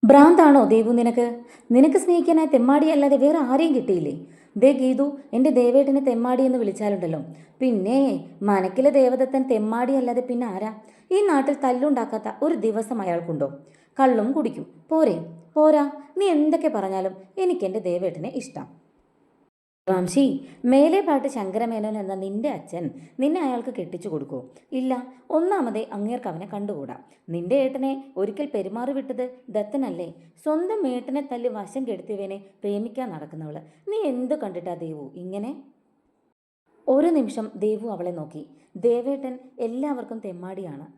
ഭ്രാന്താണോ ദേവു നിനക്ക്? നിനക്ക് സ്നേഹിക്കാനായി തെമ്മാടിയല്ലാതെ വേറെ ആരെയും കിട്ടിയില്ലേ? ദേ ഗീതു, എൻ്റെ ദേവേട്ടനെ തെമ്മാടി എന്ന് വിളിച്ചാലുണ്ടല്ലോ. പിന്നെ മനക്കിലെ ദേവദത്തൻ തെമ്മാടിയല്ലാതെ പിന്നെ ആരാ? ഈ നാട്ടിൽ തല്ലുണ്ടാക്കാത്ത ഒരു ദിവസം അയാൾക്കുണ്ടോ? കള്ളും കുടിക്കും. പോരെ? പോരാ. നീ എന്തൊക്കെ പറഞ്ഞാലും എനിക്ക് എൻ്റെ ദേവേട്ടനെ ഇഷ്ടം. വാംശി, മേലെപ്പാട്ട് ശങ്കരമേനോൻ എന്ന നിന്റെ അച്ഛൻ നിന്നെ അയാൾക്ക് കെട്ടിച്ചു കൊടുക്കോ? ഇല്ല. ഒന്നാമതേ അങ്ങേർക്ക് അവനെ കണ്ടുകൂടാ. നിന്റെ ഏട്ടനെ ഒരിക്കൽ പെരുമാറി വിട്ടത് ദത്തനല്ലേ? സ്വന്തം ഏട്ടനെ തല്ലി വശം കെടുത്തിയവനെ പ്രേമിക്കാൻ നടക്കുന്നവള്. നീ എന്ത് കണ്ടിട്ടാ ദേവു ഇങ്ങനെ? ഒരു നിമിഷം ദേവു അവളെ നോക്കി. ദേവേട്ടൻ എല്ലാവർക്കും തെമ്മാടിയാണ്.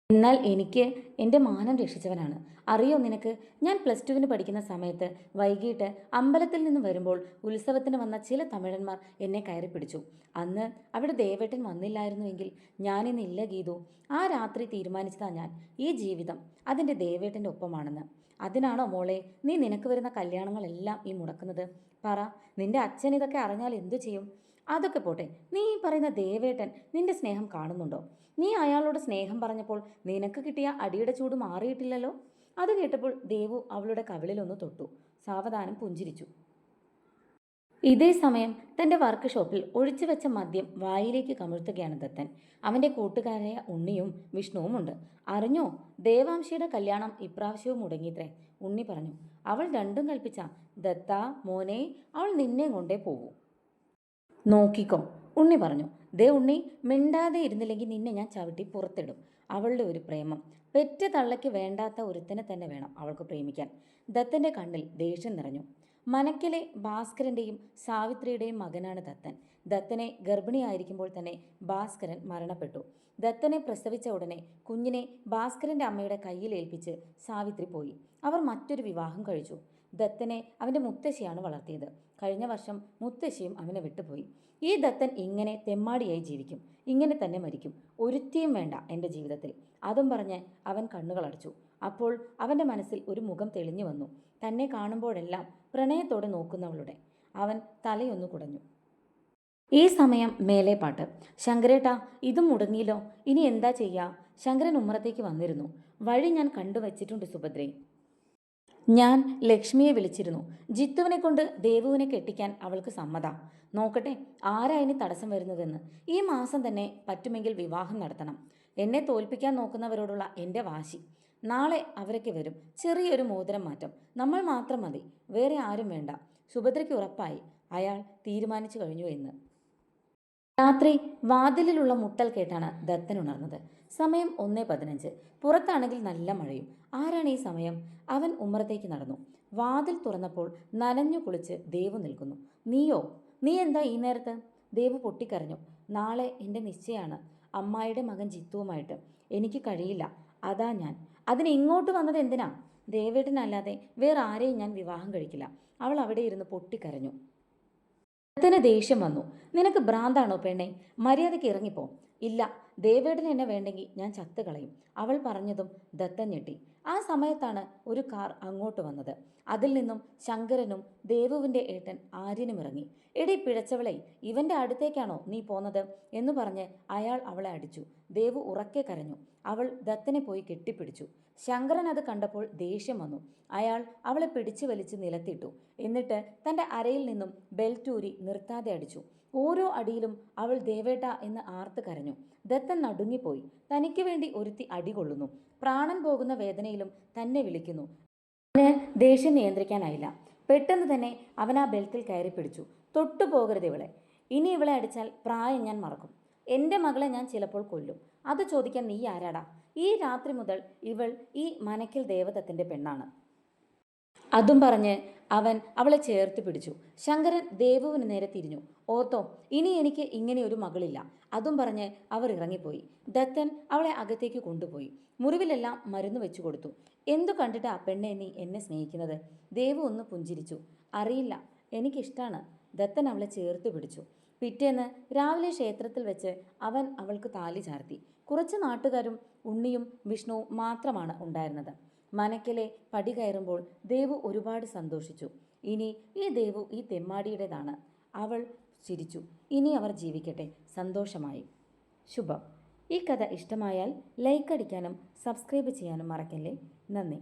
എന്നാൽ എനിക്ക് എൻ്റെ മാനം രക്ഷിച്ചവനാണ്. അറിയോ നിനക്ക്? ഞാൻ +2 പഠിക്കുന്ന സമയത്ത് വൈകിട്ട് അമ്പലത്തിൽ നിന്ന് വരുമ്പോൾ ഉത്സവത്തിന് വന്ന ചില തമിഴന്മാർ എന്നെ കയറി പിടിച്ചു. അന്ന് അവിടെ ദേവേട്ടൻ വന്നില്ലായിരുന്നുവെങ്കിൽ ഞാനിന്നില്ല ഗീതു. ആ രാത്രി തീരുമാനിച്ചതാ ഞാൻ, ഈ ജീവിതം അതിൻ്റെ ദേവേട്ടൻ്റെ ഒപ്പമാണെന്ന്. അതിനാണോ മോളെ നീ നിനക്ക് വരുന്ന കല്യാണങ്ങളെല്ലാം ഈ മുടക്കുന്നത്? പറ, നിന്റെ അച്ഛൻ ഇതൊക്കെ അറിഞ്ഞാൽ എന്തു ചെയ്യും? അതൊക്കെ പോട്ടെ, നീ ഈ പറയുന്ന ദേവേട്ടൻ നിന്റെ സ്നേഹം കാണുന്നുണ്ടോ? നീ അയാളോട് സ്നേഹം പറഞ്ഞപ്പോൾ നിനക്ക് കിട്ടിയ അടിയുടെ ചൂട് മാറിയിട്ടില്ലല്ലോ. അത് കേട്ടപ്പോൾ ദേവു അവളുടെ കവിളിലൊന്ന് തൊട്ടു. സാവധാനം പുഞ്ചിരിച്ചു. ഇതേ സമയം തൻ്റെ വർക്ക് ഷോപ്പിൽ ഒഴിച്ചുവെച്ച മദ്യം വായിലേക്ക് കമിഴ്ത്തുകയാണ് ദത്തൻ. അവൻ്റെ കൂട്ടുകാരായ ഉണ്ണിയും വിഷ്ണുവും ഉണ്ട്. അറിഞ്ഞോ, ദേവാംശിയുടെ കല്യാണം ഇപ്രാവശ്യവും മുടങ്ങിത്രേ. ഉണ്ണി പറഞ്ഞു. അവൾ രണ്ടും കൽപ്പിച്ച. ദത്താ മോനെ, അവൾ നിന്നെ കൊണ്ടേ പോകൂ. നോക്കിക്കോ, ഉണ്ണി പറഞ്ഞു. ദേ ഉണ്ണി, മിണ്ടാതെ ഇരുന്നില്ലെങ്കിൽ നിന്നെ ഞാൻ ചവിട്ടി പുറത്തിടും. അവളുടെ ഒരു പ്രേമം. പെറ്റ തള്ളയ്ക്ക് വേണ്ടാത്ത ഒരുത്തനെ തന്നെ വേണം അവൾക്ക് പ്രേമിക്കാൻ. ദത്തൻ്റെ കണ്ണിൽ ദേഷ്യം നിറഞ്ഞു. മനക്കിലെ ഭാസ്കരൻ്റെയും സാവിത്രിയുടെയും മകനാണ് ദത്തൻ. ദത്തനെ ഗർഭിണിയായിരിക്കുമ്പോൾ തന്നെ ഭാസ്കരൻ മരണപ്പെട്ടു. ദത്തനെ പ്രസവിച്ച ഉടനെ കുഞ്ഞിനെ ഭാസ്കരൻ്റെ അമ്മയുടെ കയ്യിൽ ഏൽപ്പിച്ച് സാവിത്രി പോയി. അവർ മറ്റൊരു വിവാഹം കഴിച്ചു. ദത്തനെ അവൻ്റെ മുത്തശ്ശിയാണ് വളർത്തിയത്. കഴിഞ്ഞ വർഷം മുത്തശ്ശിയും അവനെ വിട്ടുപോയി. ഈ ദത്തൻ ഇങ്ങനെ തെമ്മാടിയായി ജീവിക്കും, ഇങ്ങനെ തന്നെ മരിക്കും. ഒരുത്തിയും വേണ്ട എൻ്റെ ജീവിതത്തിൽ. അതും പറഞ്ഞ് അവൻ കണ്ണുകളടച്ചു. അപ്പോൾ അവൻ്റെ മനസ്സിൽ ഒരു മുഖം തെളിഞ്ഞു വന്നു. തന്നെ കാണുമ്പോഴെല്ലാം പ്രണയത്തോടെ നോക്കുന്നവളുടെ. അവൻ തലയൊന്നു കുടഞ്ഞു. ഈ സമയം മേലെ പാട്ട്. ശങ്കരേട്ടാ, ഇതും മുടങ്ങിയില്ലോ. ഇനി എന്താ ചെയ്യാ? ശങ്കരൻ ഉമ്മറത്തേക്ക് വന്നിരുന്നു. വഴി ഞാൻ കണ്ടുവച്ചിട്ടുണ്ട് സുഭദ്രേ. ഞാൻ ലക്ഷ്മിയെ വിളിച്ചിരുന്നു. ജിത്തുവിനെ കൊണ്ട് ദേവുവിനെ കെട്ടിക്കാൻ അവൾക്ക് സമ്മത. നോക്കട്ടെ ആരാ ഇനി തടസ്സം വരുന്നതെന്ന്. ഈ മാസം തന്നെ പറ്റുമെങ്കിൽ വിവാഹം നടത്തണം. എന്നെ തോൽപ്പിക്കാൻ നോക്കുന്നവരോടുള്ള എൻ്റെ വാശി. നാളെ അവരൊക്കെ വരും. ചെറിയൊരു മോതിരം മാറ്റം. നമ്മൾ മാത്രം മതി, വേറെ ആരും വേണ്ട. സുഭദ്രയ്ക്ക് ഉറപ്പായി അയാൾ തീരുമാനിച്ചു കഴിഞ്ഞു എന്ന്. രാത്രി വാതിലിലുള്ള മുട്ടൽ കേട്ടാണ് ദത്തൻ ഉണർന്നത്. സമയം 1:15. പുറത്താണെങ്കിൽ നല്ല മഴയും. ആരാണ് ഈ സമയം? അവൻ ഉമ്മറത്തേക്ക് നടന്നു. വാതിൽ തുറന്നപ്പോൾ നനഞ്ഞു കുളിച്ച് ദേവു നിൽക്കുന്നു. നീയോ? നീ എന്താ ഈ നേരത്ത്? ദേവു പൊട്ടിക്കരഞ്ഞു. നാളെ എൻ്റെ നിശ്ചയാണ്, അമ്മായിയുടെ മകൻ ജിത്തുവുമായിട്ട്. എനിക്ക് കഴിയില്ല, അതാ ഞാൻ. അതിന് ഇങ്ങോട്ട് വന്നത് എന്തിനാ? ദേവേട്ടനല്ലാതെ വേറെ ആരെയും ഞാൻ വിവാഹം കഴിക്കില്ല. അവൾ അവിടെ ഇരുന്ന് പൊട്ടിക്കരഞ്ഞു. ദത്തന് ദേഷ്യം വന്നു. നിനക്ക് ഭ്രാന്താണോ പെണ്ണെ? മര്യാദയ്ക്ക് ഇറങ്ങിപ്പോ. ഇല്ല, ദേവേട്ടന് എന്നെ വേണ്ടെങ്കിൽ ഞാൻ ചത്തുകളയും. അവൾ പറഞ്ഞതും ദത്തൻ ഞെട്ടി. ആ സമയത്താണ് ഒരു കാർ അങ്ങോട്ട് വന്നത്. അതിൽ നിന്നും ശങ്കരനും ദേവുവിൻ്റെ ഏട്ടൻ ആര്യനും ഇറങ്ങി. എടി പിഴച്ചവളെ, ഇവൻ്റെ അടുത്തേക്കാണോ നീ പോന്നത് എന്ന് പറഞ്ഞ് അയാൾ അവളെ അടിച്ചു. ദേവു ഉറക്കെ കരഞ്ഞു. അവൾ ദത്തനെ പോയി കെട്ടിപ്പിടിച്ചു. ശങ്കരൻ അത് കണ്ടപ്പോൾ ദേഷ്യം വന്നു. അയാൾ അവളെ പിടിച്ചു വലിച്ച് നിലത്തിട്ടു. എന്നിട്ട് തൻ്റെ അരയിൽ നിന്നും ബെൽറ്റൂരി നിർത്താതെ അടിച്ചു. ഓരോ അടിയിലും അവൾ ദേവേട്ട എന്ന് ആർത്ത് കരഞ്ഞു. ദത്തൻ നടുങ്ങിപ്പോയി. തനിക്ക് വേണ്ടി ഒരുത്തി അടികൊള്ളുന്നു. പ്രാണൻ പോകുന്ന വേദനയിലും തന്നെ വിളിക്കുന്നു. അവന് ദേഷ്യം നിയന്ത്രിക്കാനായില്ല. പെട്ടെന്ന് തന്നെ അവൻ ആ ബെൽറ്റിൽ കയറി പിടിച്ചു. തൊട്ടു പോകരുത് ഇവളെ. ഇനി ഇവളെ അടിച്ചാൽ പ്രായം ഞാൻ മറക്കും. എൻ്റെ മകളെ ഞാൻ ചിലപ്പോൾ കൊല്ലും. അത് ചോദിക്കാൻ നീ ആരാടാ? ഈ രാത്രി മുതൽ ഇവൾ ഈ മനക്കിൽ ദേവദത്തൻ്റെ പെണ്ണാണ്. അതും പറഞ്ഞ് അവൻ അവളെ ചേർത്ത് പിടിച്ചു. ശങ്കരൻ ദേവുവിന് നേരെ തിരിഞ്ഞു. ഓർത്തോ, ഇനി എനിക്ക് ഇങ്ങനെ ഒരു മകളില്ല. അതും പറഞ്ഞ് അവർ ഇറങ്ങിപ്പോയി. ദത്തൻ അവളെ അകത്തേക്ക് കൊണ്ടുപോയി. മുറിവിലെല്ലാം മരുന്ന് വെച്ചു കൊടുത്തു. എന്തു കണ്ടിട്ടാ പെണ്ണെ നീ എന്നെ സ്നേഹിക്കുന്നത്? ദേവു ഒന്ന് പുഞ്ചിരിച്ചു. അറിയില്ല, എനിക്കിഷ്ടാണ്. ദത്തൻ അവളെ ചേർത്ത് പിടിച്ചു. പിറ്റേന്ന് രാവിലെ ക്ഷേത്രത്തിൽ വെച്ച് അവൻ അവൾക്ക് താലി ചാർത്തി. കുറച്ച് നാട്ടുകാരും ഉണ്ണിയും വിഷ്ണുവും മാത്രമാണ് ഉണ്ടായിരുന്നത്. മനക്കിലെ പടി കയറുമ്പോൾ ദേവു ഒരുപാട് സന്തോഷിച്ചു. ഇനി ഈ ദേവു ഈ തെമ്മാടിയുടേതാണ്. അവൾ ചിരിച്ചു. ഇനി അവർ ജീവിക്കട്ടെ സന്തോഷമായി. ശുഭം. ഈ കഥ ഇഷ്ടമായാൽ ലൈക്ക് അടിക്കാനും സബ്സ്ക്രൈബ് ചെയ്യാനും മറക്കല്ലേ. നന്ദി.